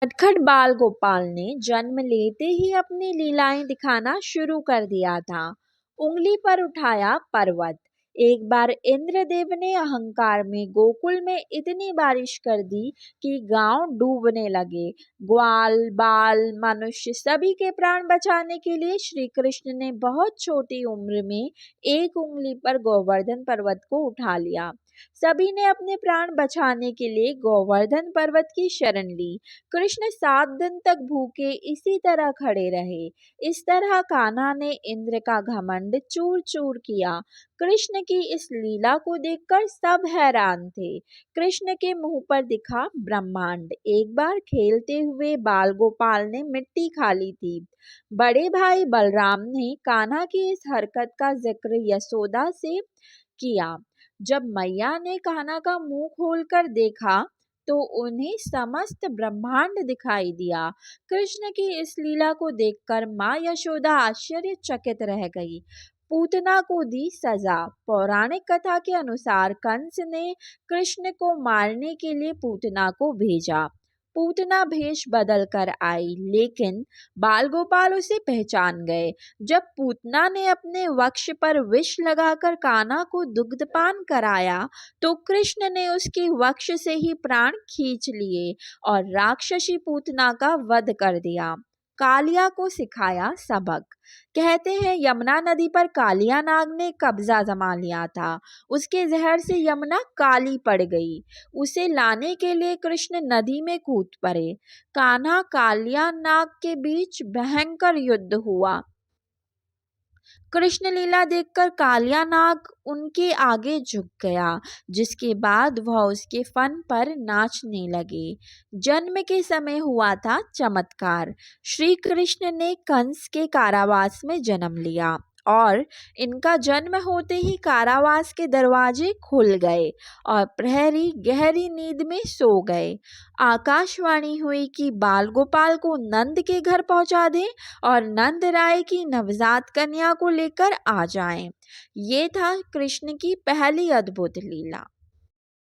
नटखट बाल गोपाल ने जन्म लेते ही अपनी लीलाएं दिखाना शुरू कर दिया था। उंगली पर उठाया पर्वत। एक बार इंद्रदेव ने अहंकार में गोकुल में इतनी बारिश कर दी कि गांव डूबने लगे। ग्वाल बाल मनुष्य सभी के प्राण बचाने के लिए श्री कृष्ण ने बहुत छोटी उम्र में एक उंगली पर गोवर्धन पर्वत को उठा लिया। सभी ने अपने प्राण बचाने के लिए गोवर्धन पर्वत की शरण ली। कृष्ण 7 दिन तक भूखे इसी तरह खड़े रहे। इस तरह कान्हा ने इंद्र का घमंड चूर चूर किया। कृष्ण की इस लीला को देखकर सब हैरान थे। कृष्ण के मुंह पर दिखा ब्रह्मांड। एक बार खेलते हुए बाल गोपाल ने मिट्टी खा ली थी। बड़े भाई बलराम ने कान्हा की इस हरकत का जिक्र यशोदा से किया। जब मैया ने कान्हा का मुंह खोलकर देखा तो उन्हें समस्त ब्रह्मांड दिखाई दिया। कृष्ण की इस लीला को देखकर माँ यशोदा आश्चर्यचकित रह गई। पूतना को दी सजा। पौराणिक कथा के अनुसार कंस ने कृष्ण को मारने के लिए पूतना को भेजा। पूतना भेष बदल कर आई, लेकिन बाल गोपाल उसे पहचान गए। जब पूतना ने अपने वक्ष पर विष लगाकर कान्हा को दुग्धपान कराया तो कृष्ण ने उसके वक्ष से ही प्राण खींच लिए और राक्षसी पूतना का वध कर दिया। कालिया को सिखाया सबक। कहते हैं यमुना नदी पर कालिया नाग ने कब्जा जमा लिया था। उसके जहर से यमुना काली पड़ गई। उसे लाने के लिए कृष्ण नदी में कूद पड़े। कान्हा कालिया नाग के बीच भयंकर युद्ध हुआ। कृष्ण लीला देखकर कालिया नाग उनके आगे झुक गया, जिसके बाद वह उसके फन पर नाचने लगे। जन्म के समय हुआ था चमत्कार। श्री कृष्ण ने कंस के कारावास में जन्म लिया और इनका जन्म होते ही कारावास के दरवाजे खुल गए और प्रहरी गहरी नींद में सो गए। आकाशवाणी हुई कि बाल गोपाल को नंद के घर पहुंचा दें और नंद राय की नवजात कन्या को लेकर आ जाएं। ये था कृष्ण की पहली अद्भुत लीला।